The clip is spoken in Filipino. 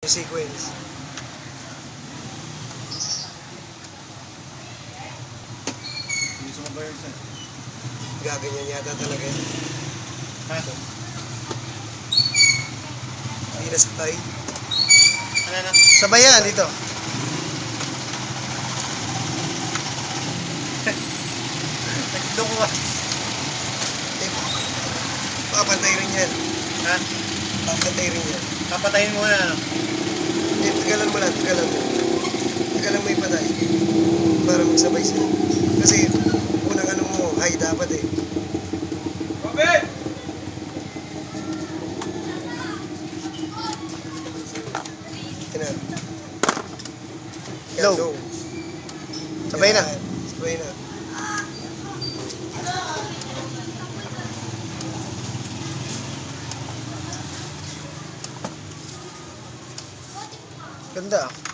Sequence. Hindi sumabay yun sa'yo. Gaganyan yata talaga yun. Ha? Hindi na sabay. Ano na? Sabay yan dito. Nagloko ka. Eh, papatay rin yan. Ha? Papatay rin yan. Papatayin mo na. Eh, tagalan mo lang, tagalan mo. Tagalan mo ipatay. Para magsabay sila. Kasi, unang ano mo, high dapat eh. Robin! Yan. Low. Low. Sabay na. Yan. Sabay na. Ganda ah.